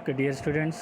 Okay, dear students,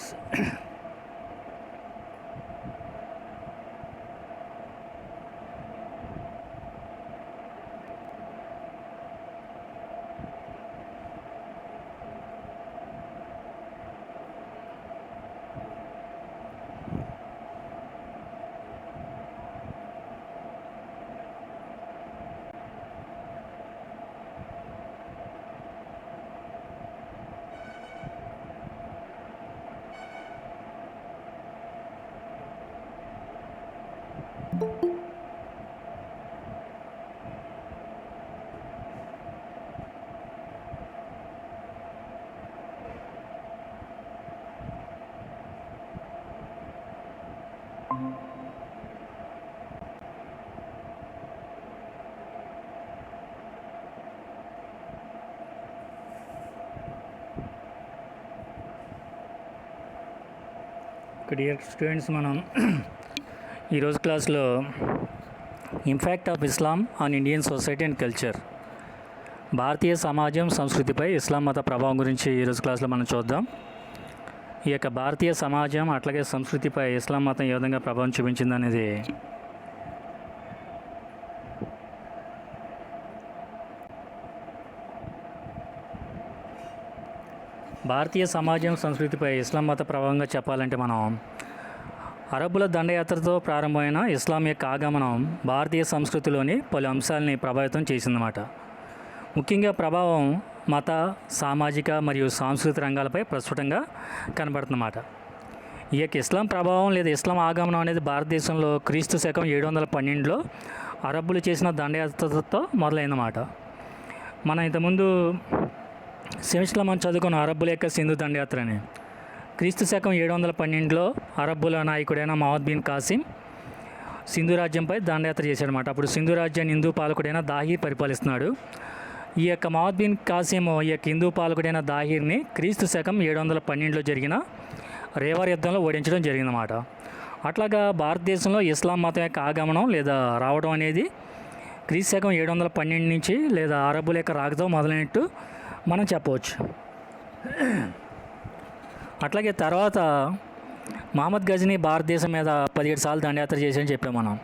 మనం ఈరోజు క్లాస్లో impact of Islam on Indian society and culture, భారతీయ సమాజం సంస్కృతిపై ఇస్లాం మత ప్రభావం గురించి ఈరోజు క్లాస్లో మనం చూద్దాం. ఈ యొక్క భారతీయ సమాజం అట్లాగే సంస్కృతిపై ఇస్లాం మతం ఏ విధంగా ప్రభావం చూపించిందనేది భారతీయ సమాజం సంస్కృతిపై ఇస్లాం మత ప్రభావంగా చెప్పాలంటే మనం అరబ్బుల దండయాత్రతో ప్రారంభమైన ఇస్లాం యొక్క ఆగమనం భారతీయ సంస్కృతిలోని పలు అంశాలని ప్రభావితం చేసిందన్నమాట. ముఖ్యంగా ప్రభావం మత, సామాజిక మరియు సాంస్కృతిక రంగాలపై ప్రస్ఫుటంగా కనబడుతుందన్నమాట. ఈ యొక్క ఇస్లాం ప్రభావం లేదా ఇస్లాం ఆగమనం అనేది భారతదేశంలో క్రీస్తు శకం 712లో అరబ్బులు చేసిన దండయాత్రతో మొదలైందన్నమాట. మనం ఇంతకుముందు సెమిస్టర్లో మనం చదువుకున్న అరబ్బుల యొక్క సింధు దండయాత్రని క్రీస్తు శకం 712లో అరబ్బుల నాయకుడైన మహమ్మద్ బిన్ కాసిం సింధు రాజ్యంపై దండయాత్ర చేశాడనమాట. అప్పుడు సింధు రాజ్యాన్ని హిందూ పాలకుడైన దాహీర్ పరిపాలిస్తున్నాడు. ఈ యొక్క మహమ్మద్ బిన్ కాసిం ఈ యొక్క హిందూ పాలకుడైన దాహీర్ని క్రీస్తు శకం 712లో జరిగిన రేవార్ యుద్ధంలో ఓడించడం జరిగిందన్నమాట. అట్లాగా భారతదేశంలో ఇస్లాం మతం యొక్క ఆగమనం లేదా రావడం అనేది క్రీస్తు శకం 712 నుంచి లేదా అరబ్బుల యొక్క రాకతో మొదలైనట్టు మనం చెప్పవచ్చు. అట్లాగే తర్వాత మహమ్మద్ గజనీ భారతదేశం మీద 17 సార్లు దండయాత్ర చేశారని చెప్పాం మనం.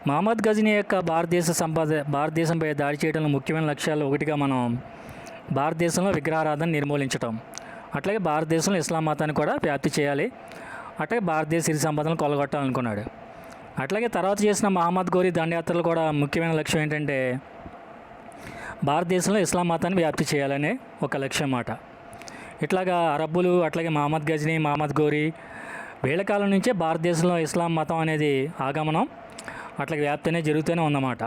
మహమ్మద్ గజనీ యొక్క భారతదేశంపై దాడి చేయడంలో ముఖ్యమైన లక్ష్యాలు ఒకటిగా మనం భారతదేశంలో విగ్రహారాధన నిర్మూలించడం, అట్లాగే భారతదేశంలో ఇస్లాం మతాన్ని కూడా వ్యాప్తి చేయాలి, అట్లాగే భారతదేశ సిరి సంపదలను కొలగొట్టాలనుకున్నాడు. అట్లాగే తర్వాత చేసిన మహమ్మద్ గోరీ దండయాత్రలు కూడా ముఖ్యమైన లక్ష్యం ఏంటంటే భారతదేశంలో ఇస్లాం మతాన్ని వ్యాప్తి చేయాలనే ఒక లక్ష్యం అన్నమాట. ఇట్లాగా అరబ్బులు అట్లాగే మహమ్మద్ గజనీ, మహమ్మద్ గోరీ వేళ కాలం నుంచే భారతదేశంలో ఇస్లాం మతం అనేది ఆగమనం అట్లాగే వ్యాప్తి అనేది జరుగుతూనే ఉందన్నమాట.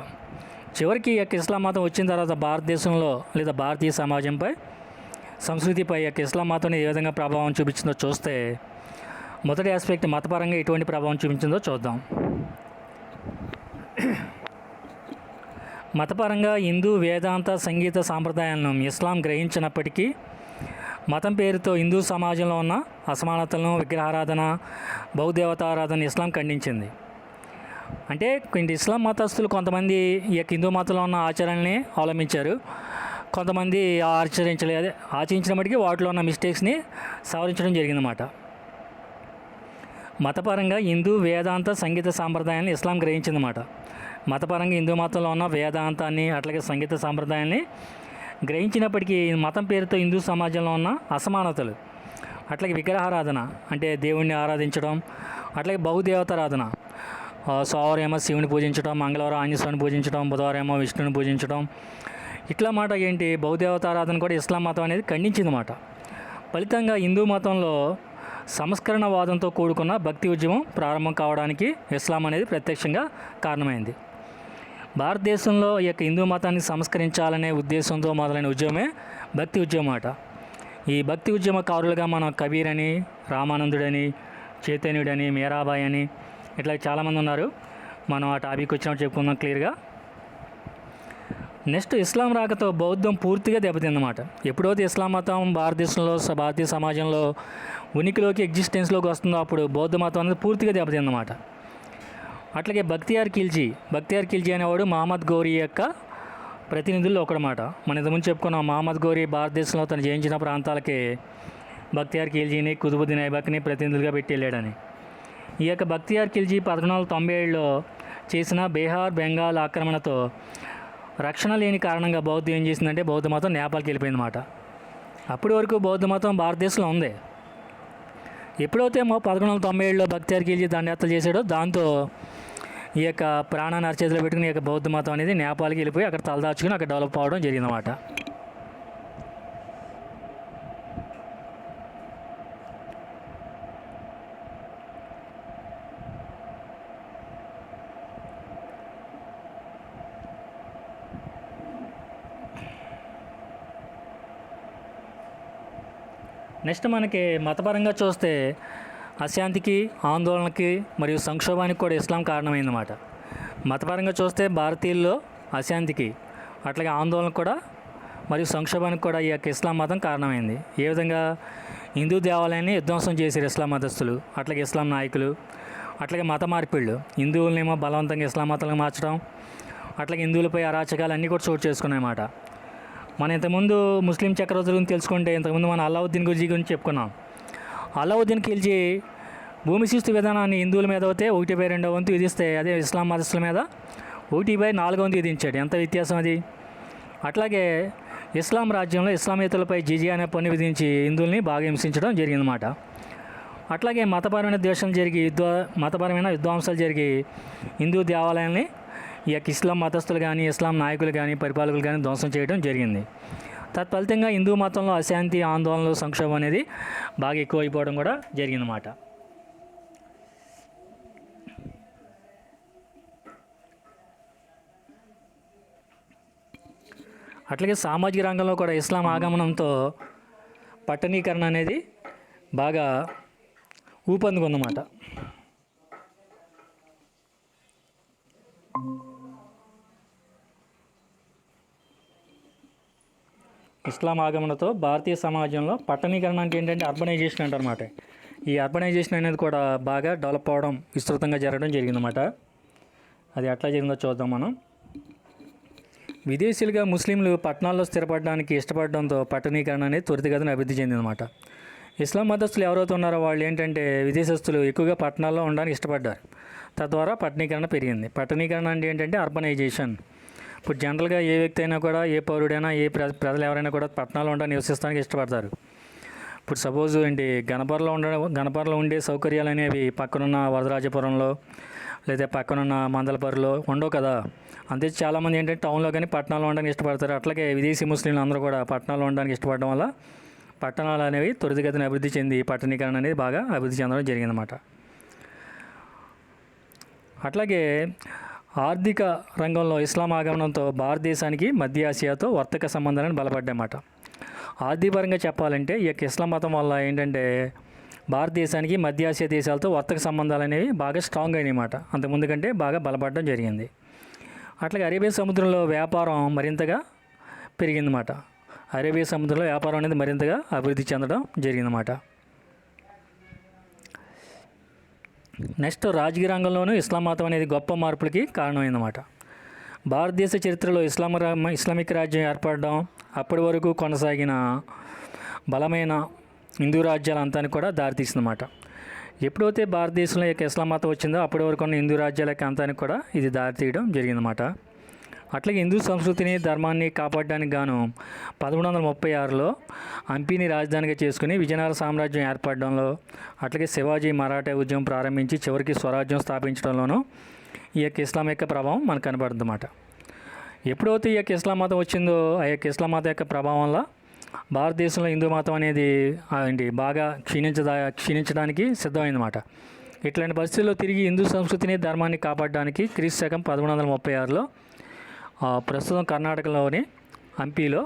చివరికి ఈ యొక్క ఇస్లాం మతం వచ్చిన తర్వాత భారతదేశంలో లేదా భారతీయ సమాజంపై సంస్కృతిపై యొక్క ఇస్లాం మతం ఏ విధంగా ప్రభావం చూపించిందో చూస్తే మొదటి ఆస్పెక్ట్ మతపరంగా ఎటువంటి ప్రభావం చూపించిందో చూద్దాం. మతపరంగా హిందూ వేదాంత సంగీత సాంప్రదాయాలను ఇస్లాం గ్రహించినప్పటికీ మతం పేరుతో హిందూ సమాజంలో ఉన్న అసమానతలను, విగ్రహారాధన, బహుదేవతారాధన ఇస్లాం ఖండించింది. అంటే ఇస్లాం మతస్థులు కొంతమంది ఈ యొక్క హిందూ మతంలో ఉన్న ఆచరణని అవలంబించారు, కొంతమంది ఆచరించినప్పటికీ వాటిలో ఉన్న మిస్టేక్స్ని సవరించడం జరిగిందన్నమాట. మతపరంగా హిందూ వేదాంత సంగీత సాంప్రదాయాన్ని ఇస్లాం గ్రహించిందన్నమాట. మతపరంగా హిందూ మతంలో ఉన్న వేదాంతాన్ని అట్లాగే సంగీత సాంప్రదాయాన్ని గ్రహించినప్పటికీ మతం పేరుతో హిందూ సమాజంలో ఉన్న అసమానతలు, అట్లాగే విగ్రహారాధన అంటే దేవుణ్ణి ఆరాధించడం, అట్లాగే బహుదేవతారాధన సోమవారం ఏమో శివుని పూజించడం, మంగళవారం ఆంజనేయుని పూజించడం, బుధవారం ఏమో విష్ణుని పూజించడం, ఇట్లా మాట ఏంటి బహుదేవతారాధన కూడా ఇస్లాం మతం అనేది ఖండించిందన్నమాట. ఫలితంగా హిందూ మతంలో సంస్కరణవాదంతో కూడుకున్న భక్తి ఉద్యమం ప్రారంభం కావడానికి ఇస్లాం అనేది ప్రత్యక్షంగా కారణమైంది. భారతదేశంలో ఈ యొక్క హిందూ మతాన్ని సంస్కరించాలనే ఉద్దేశంతో మొదలైన ఉద్యమమే భక్తి ఉద్యమం అట. ఈ భక్తి ఉద్యమకారులుగా మనం కబీర్ అని, రామానందుడని, చైతన్యుడని, మీరాబాయి అని ఇట్లా చాలామంది ఉన్నారు. మనం ఆ టాపిక్ వచ్చినప్పుడు చెప్పుకుందాం క్లియర్గా. నెక్స్ట్ ఇస్లాం రాకతో బౌద్ధం పూర్తిగా దెబ్బతిందన్నమాట. ఎప్పుడైతే ఇస్లాం మతం భారతీయ సమాజంలో ఉనికిలోకి ఎగ్జిస్టెన్స్లోకి వస్తుందో అప్పుడు బౌద్ధ మతం అనేది పూర్తిగా దెబ్బతిందన్నమాట. అట్లాగే బక్తియార్ ఖిల్జీ అనేవాడు మహమ్మద్ గోరీ యొక్క ప్రతినిధుల్లో ఒకడమాట. మన ఇంతకుముందు చెప్పుకున్నాం మహమ్మద్ గోరీ భారతదేశంలో తను జయించిన ప్రాంతాలకి బక్తియార్ ఖిల్జీని, కుతుబుద్దీన్ ఐబక్ని ప్రతినిధులుగా పెట్టి వెళ్ళాడని. ఈ యొక్క బక్తియార్ ఖిల్జీ 1197లో చేసిన బీహార్ బెంగాల్ ఆక్రమణతో రక్షణ లేని కారణంగా బౌద్ధం ఏం చేసిందంటే బౌద్ధ మతం నేపాల్కి వెళ్ళిపోయిందన్నమాట. అప్పటి వరకు బౌద్ధ మతం భారతదేశంలో ఉంది. ఎప్పుడైతే 1197లో బక్తియార్ ఖిల్జీ దండయాత్ర చేశాడో దాంతో ఈ యొక్క ప్రాణాన్ని అరచేతిలో పెట్టుకుని ఈ యొక్క బౌద్ధ మతం అనేది నేపాల్కి వెళ్ళిపోయి అక్కడ తలదాచుకుని అక్కడ డెవలప్ అవ్వడం జరిగిందన్నమాట. నెక్స్ట్ మనకి మతపరంగా చూస్తే అశాంతికి, ఆందోళనకి మరియు సంక్షోభానికి కూడా ఇస్లాం కారణమైందన్నమాట. మతపరంగా చూస్తే భారతీయుల్లో అశాంతికి, అట్లాగే ఆందోళనకు కూడా మరియు సంక్షోభానికి కూడా ఈ యొక్క ఇస్లాం మతం కారణమైంది. ఏ విధంగా హిందూ దేవాలయాన్ని విధ్వంసం చేశారు ఇస్లాం మతస్థులు, అట్లాగే ఇస్లాం నాయకులు, అట్లాగే మత మార్పిళ్ళు, హిందువులనేమో బలవంతంగా ఇస్లాం మతంలో మార్చడం, అట్లాగే హిందువులపై అరాచకాలు అన్నీ కూడా చోటు చేసుకున్నాయన్నమాట. మనం ఇంతకుముందు ముస్లిం చక్రవర్తుల గురించి తెలుసుకుంటే ఇంతకుముందు మనం అల్లావుద్దీన్ ఖిల్జీ గురించి చెప్పుకున్నాం. అల్లావుద్దీన్ ఖిల్జీ భూమి శిస్తు విధానాన్ని హిందువుల మీద అయితే 1/2 వంతు విధిస్తే అదే ఇస్లాం మతస్థుల మీద 1/4 వంతు విధించాడు. ఎంత వ్యత్యాసం అది! అట్లాగే ఇస్లాం రాజ్యంలో ఇస్లామేతరులపై జిజియా అనే పన్ను విధించి హిందువుల్ని బాగా హింసించడం జరిగిందన్నమాట. అట్లాగే మతపరమైన ద్వేషాలు జరిగి మతపరమైన విధ్వంసాలు జరిగి హిందూ దేవాలయాల్ని ఈ యొక్క ఇస్లాం మతస్థులు కానీ, ఇస్లాం నాయకులు కానీ, పరిపాలకులు కానీ ధ్వంసం చేయడం జరిగింది. తత్ఫలితంగా హిందూ మతంలో అశాంతి, ఆందోళనలు, సంక్షోభం అనేది బాగా ఎక్కువైపోవడం కూడా జరిగిందన్నమాట. అట్లాగే సామాజిక రంగంలో కూడా ఇస్లాం ఆగమనంతో పట్టణీకరణ అనేది బాగా ఊపందుకుందన్నమాట. ఇస్లాం ఆగమనంతో భారతీయ సమాజంలో పట్టణీకరణ అంటే ఏంటంటే అర్బనైజేషన్ అంటారన్నమాట. ఈ అర్బనైజేషన్ అనేది కూడా బాగా డెవలప్ అవ్వడం, విస్తృతంగా జరగడం జరిగిందన్నమాట. అది ఎట్లా జరిగిందో చూద్దాం మనం. విదేశీయులుగా ముస్లింలు పట్టణాల్లో స్థిరపడడానికి ఇష్టపడడంతో పట్టణీకరణ అనేది త్వరితగతిన అభివృద్ధి చెందిందన్నమాట. ఇస్లాం మతస్థులు ఎవరైతే ఉన్నారో వాళ్ళు ఏంటంటే విదేశస్తులు ఎక్కువగా పట్టణాల్లో ఉండడానికి ఇష్టపడ్డారు. తద్వారా పట్టణీకరణ పెరిగింది. పట్టణీకరణ అంటే ఏంటంటే అర్బనైజేషన్. ఇప్పుడు జనరల్గా ఏ వ్యక్తి అయినా కూడా, ఏ పౌరుడైనా, ఏ ప్రజలు ఎవరైనా కూడా పట్టణాల్లో ఉండడానికి నివసిస్తానికి ఇష్టపడతారు. ఇప్పుడు సపోజ్ ఏంటి గణపర్లో ఉండే సౌకర్యాలు అనేవి పక్కనున్న వరదరాజపురంలో లేదా పక్కనున్న మందలపరిలో ఉండవు కదా. అంతే చాలామంది ఏంటంటే టౌన్లో కానీ పట్టణాల్లో ఉండడానికి ఇష్టపడతారు. అట్లాగే విదేశీ ముస్లింలు అందరూ కూడా పట్టణాల్లో ఉండడానికి ఇష్టపడడం వల్ల పట్టణాలు అనేవి త్వరితగతిన అభివృద్ధి చెంది పట్టణీకరణ అనేది బాగా అభివృద్ధి చెందడం జరిగిందన్నమాట. అట్లాగే ఆర్థిక రంగంలో ఇస్లాం ఆగమనంతో భారతదేశానికి మధ్య ఆసియాతో వర్తక సంబంధాలను బలపడ్డాయన్నమాట. ఆర్థికపరంగా చెప్పాలంటే ఈ యొక్క ఇస్లాం మతం వల్ల ఏంటంటే భారతదేశానికి మధ్య ఆసియా దేశాలతో వర్తక సంబంధాలు అనేవి బాగా స్ట్రాంగ్ అయినాయన్నమాట. అంతకుముందు కంటే బాగా బలపడడం జరిగింది. అట్లాగే అరేబియా సముద్రంలో వ్యాపారం మరింతగా పెరిగిందన్నమాట. అరేబియా సముద్రంలో వ్యాపారం అనేది మరింతగా అభివృద్ధి చెందడం జరిగిందన్నమాట. నెక్స్ట్ రాజకీయ రంగంలోనూ ఇస్లాం మతం అనేది గొప్ప మార్పులకి కారణమైందన్నమాట. భారతదేశ చరిత్రలో ఇస్లామిక్ రాజ్యం ఏర్పడడం, అప్పటి వరకు కొనసాగిన బలమైన హిందూ రాజ్యాల అంతానికి కూడా దారితీసిందన్నమాట. ఎప్పుడైతే భారతదేశంలో యొక్క ఇస్లాం మతం వచ్చిందో అప్పటి వరకు ఉన్న హిందూ రాజ్యాల యొక్క అంతానికి కూడా ఇది దారితీయడం జరిగిందన్నమాట. అట్లాగే హిందూ సంస్కృతిని, ధర్మాన్ని కాపాడడానికి గాను 1136లో హంపీని రాజధానిగా చేసుకుని విజయనగర సామ్రాజ్యం ఏర్పడడంలో, అట్లాగే శివాజీ మరాఠా ఉద్యమం ప్రారంభించి చివరికి స్వరాజ్యం స్థాపించడంలోనూ ఈ యొక్క ఇస్లాం యొక్క ప్రభావం మనకు కనబడుతుందన్నమాట. ఎప్పుడైతే ఈ యొక్క ఇస్లాం మతం వచ్చిందో ఆ యొక్క ఇస్లాం మతం యొక్క ప్రభావం వల్ల భారతదేశంలో హిందూ మతం అనేది బాగా క్షీణించడానికి సిద్ధమైందన్నమాట. ఇట్లాంటి పరిస్థితుల్లో తిరిగి హిందూ సంస్కృతిని, ధర్మాన్ని కాపాడడానికి క్రీస్తు శకం 1136లో ప్రస్తుతం కర్ణాటకలోని హంపీలో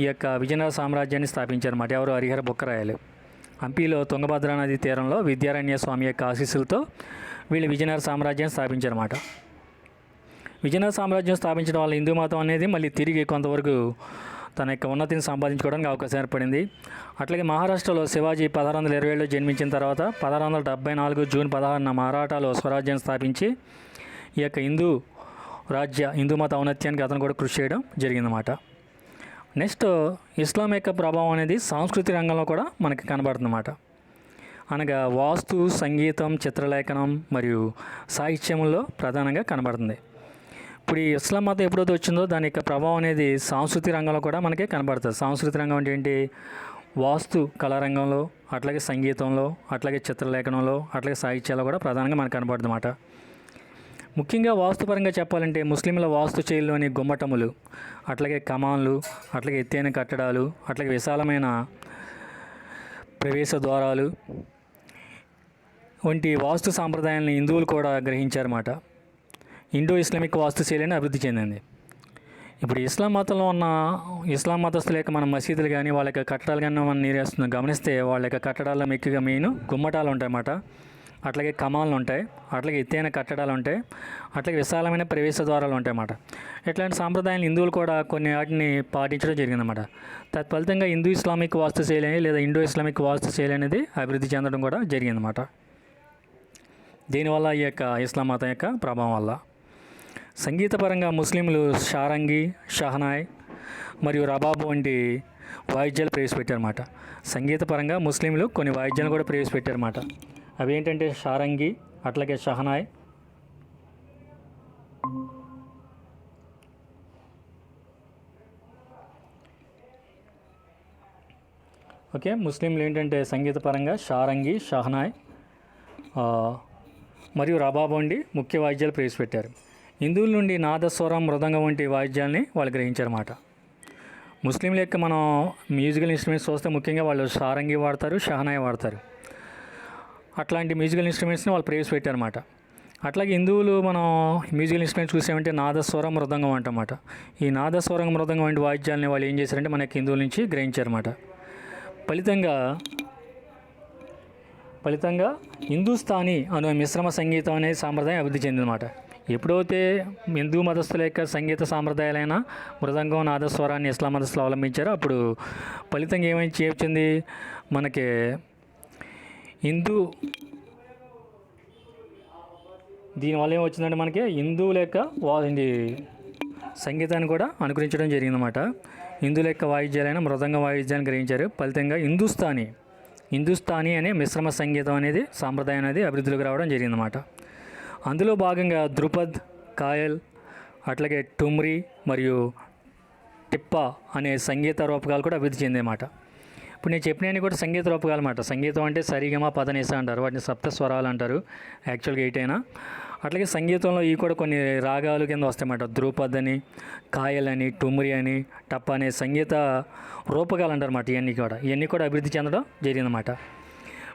ఈ యొక్క విజయనగర సామ్రాజ్యాన్ని స్థాపించారన్నమాట. ఎవరు? హరిహర బుక్కరాయలు. హంపీలో తుంగభద్రా నది తీరంలో విద్యారణ్య స్వామి యొక్క ఆశీస్సులతో వీళ్ళు విజయనగర సామ్రాజ్యాన్ని స్థాపించారన్నమాట. విజయనగర సామ్రాజ్యం స్థాపించడం వల్ల హిందూ మతం అనేది మళ్ళీ తిరిగి కొంతవరకు తన యొక్క ఉన్నతిని సంపాదించుకోవడానికి అవకాశం ఏర్పడింది. అట్లాగే మహారాష్ట్రలో శివాజీ 1627లో జన్మించిన తర్వాత 1674 జూన్ 16న మరాఠాలో స్వరాజ్యాన్ని స్థాపించి ఈ యొక్క హిందూ మత ఔన్నత్యానికి అతను కూడా కృషి చేయడం జరిగిందన్నమాట. నెక్స్ట్ ఇస్లాం యొక్క ప్రభావం అనేది సాంస్కృతిక రంగంలో కూడా మనకి కనబడుతుందన్నమాట. అనగా వాస్తు, సంగీతం, చిత్రలేఖనం మరియు సాహిత్యంలో ప్రధానంగా కనబడుతుంది. ఇప్పుడు ఈ ఇస్లాం మతం ఎప్పుడైతే వచ్చిందో దాని యొక్క ప్రభావం అనేది సాంస్కృతిక రంగంలో కూడా మనకి కనబడుతుంది. సాంస్కృతిక రంగం అంటే ఏంటి? వాస్తు కళారంగంలో, అట్లాగే సంగీతంలో, అట్లాగే చిత్రలేఖనంలో, అట్లాగే సాహిత్యాల్లో కూడా ప్రధానంగా మనకు కనబడుతుంది అన్నమాట. ముఖ్యంగా వాస్తుపరంగా చెప్పాలంటే ముస్లింల వాస్తు శైలిలోని గుమ్మటములు, అట్లాగే కమాన్లు, అట్లాగే ఎత్తైన కట్టడాలు, అట్లాగే విశాలమైన ప్రవేశ ద్వారాలు వంటి వాస్తు సాంప్రదాయాలను హిందువులు కూడా గ్రహించారన్నమాట. ఇండో ఇస్లామిక్ వాస్తు శైలిని అభివృద్ధి చెందింది. ఇప్పుడు ఇస్లాం మతంలో ఉన్న ఇస్లాం మతస్థుల యొక్క మన మసీదులు కానీ వాళ్ళ యొక్క కట్టడాలు కానీ మనం గమనిస్తే వాళ్ళ యొక్క కట్టడాల్లో ఎక్కువగా మెయిన్ గుమ్మటాలు ఉంటాయన్నమాట. అట్లాగే కమాన్లు ఉంటాయి, అట్లాగే ఎత్తైన కట్టడాలు ఉంటాయి, అట్లాగే విశాలమైన ప్రవేశ ద్వారాలు ఉంటాయన్నమాట. ఇట్లాంటి సాంప్రదాయాలు హిందువులు కూడా కొన్ని వాటిని పాటించడం జరిగిందన్నమాట. తత్ఫలితంగా హిందూ ఇస్లామిక్ వాస్తు శైలి లేదా ఇండో ఇస్లామిక్ వాస్తు శైలి అనేది అభివృద్ధి చెందడం కూడా జరిగిందన్నమాట. దీనివల్ల ఈ యొక్క ఇస్లాం మతం యొక్క ప్రభావం వల్ల సంగీతపరంగా ముస్లింలు షారంగి, షహనాయ్ మరియు రబాబ్ వంటి వాయిద్యాలు ప్రవేశపెట్టారన్నమాట. సంగీతపరంగా ముస్లింలు కొన్ని వాయిద్యాలు కూడా ప్రవేశపెట్టారన్నమాట. అవి ఏంటంటే షారంగి, అట్లాగే షహనాయ్, ఓకే. ముస్లింలు ఏంటంటే సంగీతపరంగా షారంగి, షహనాయ్ మరియు రబాబ్ వంటి ముఖ్య వాయిద్యాలు ప్రవేశపెట్టారు. హిందువుల నుండి నాదస్వరం, మృదంగం వంటి వాయిద్యాలని వాళ్ళు గ్రహించారన్నమాట. ముస్లింల యొక్క మనం మ్యూజికల్ ఇన్స్ట్రుమెంట్స్ చూస్తే ముఖ్యంగా వాళ్ళు షారంగి వాడతారు, షహనాయ్ వాడతారు. అట్లాంటి మ్యూజికల్ ఇన్స్ట్రుమెంట్స్ని వాళ్ళు ప్రవేశపెట్టారన్నమాట. అట్లాగే హిందువులు మనం మ్యూజికల్ ఇన్స్ట్రుమెంట్స్ చూసామంటే నాదస్వరం, మృదంగం అంటమాట. ఈ నాదస్వరం, మృదంగం వంటి వాయిద్యాలని వాళ్ళు ఏం చేశారంటే మనకి హిందువుల నుంచి గ్రహించారన్నమాట. ఫలితంగా హిందుస్థానీ అనే మిశ్రమ సంగీతం అనే సాంప్రదాయం అభివృద్ధి చెందిందన్నమాట. ఎప్పుడైతే హిందూ మతస్థుల యొక్క సంగీత సాంప్రదాయాలైన మృదంగం, నాదస్వరాన్ని ఇస్లాం మతస్థులు అవలంబించారో అప్పుడు ఫలితంగా ఏమొచ్చింది మనకి దీనివల్ల ఏమొచ్చిందంటే మనకి హిందువుల యొక్క సంగీతాన్ని కూడా అనుకరించడం జరిగిందన్నమాట. హిందువుల యొక్క వాయిద్యాలైన మృదంగ వాయిద్యాన్ని గ్రహించారు. ఫలితంగా హిందుస్థానీ అనే మిశ్రమ సంగీతం అనేది సాంప్రదాయం అనేది అభివృద్ధిలోకి రావడం జరిగిందన్నమాట. అందులో భాగంగా ధ్రుపద్, కాయల్, అట్లాగే టుమ్రి మరియు టిప్పా అనే సంగీత రూపకాలు కూడా అభివృద్ధి చెందేమాట. ఇప్పుడు నేను చెప్పినవి కూడా సంగీత రూపకాలు అన్నమాట. సంగీతం అంటే సరిగమ, పదనిస అంటారు, వాటిని సప్త స్వరాలు అంటారు, యాక్చువల్గా 8 అయినా. అట్లాగే సంగీతంలో ఇవి కూడా కొన్ని రాగాలు కింద వస్తాయన్నమాట. ధ్రుపద్ అని, కాయల్ అని, టుమ్రి అని, టప్ప అనే సంగీత రూపకాలు అంటారన్నమాట. ఇవన్నీ కూడా అభివృద్ధి చెందడం జరిగిందన్నమాట.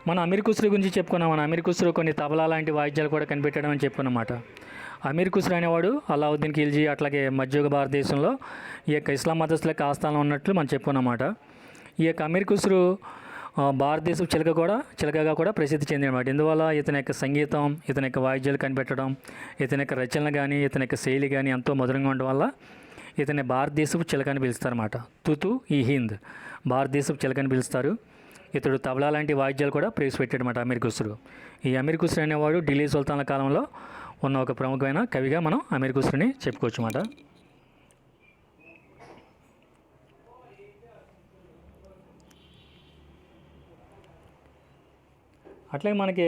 మన అమీర్ ఖుస్రో గురించి చెప్పుకున్నాం. మన అమీర్ ఖుస్రో కొన్ని తబలా లాంటి వాయిద్యాలు కూడా కనిపెట్టడం అని చెప్పుకున్నమాట. అమీర్ ఖుస్రో అనేవాడు అల్లావుద్దీన్ ఖిల్జీ అట్లాగే మధ్యయుగ భారతదేశంలో ఈ యొక్క ఇస్లాం మతస్థులకు ఆస్థానం ఉన్నట్లు మనం చెప్పుకున్నమాట. ఈ యొక్క అమీర్ ఖుస్రో భారతదేశం చిలకగా కూడా ప్రసిద్ధి చెందినమాట. ఇందువల్ల ఇతని యొక్క సంగీతం, ఇతని యొక్క వాయిద్యాలు కనిపెట్టడం, ఇతని యొక్క రచనలు కానీ, ఇతని యొక్క శైలి కానీ ఎంతో మధురంగా ఉండడం వల్ల ఇతని భారతదేశపు చిలకని పిలుస్తారన్నమాట. తుతు ఈ హింద్, భారతదేశపు చిలకని పిలుస్తారు. ఇతడు తబలా లాంటి వాయిద్యాలు కూడా ప్రవేశపెట్టాడన్నమాట అమీర్ ఖుస్రో. ఈ అమీర్ ఖుస్రో అనేవాడు ఢిల్లీ సుల్తాన్ల కాలంలో ఉన్న ఒక ప్రముఖమైన కవిగా మనం అమీర్ ఖుస్రోని చెప్పుకోవచ్చు అన్నమాట. అట్లాగే మనకి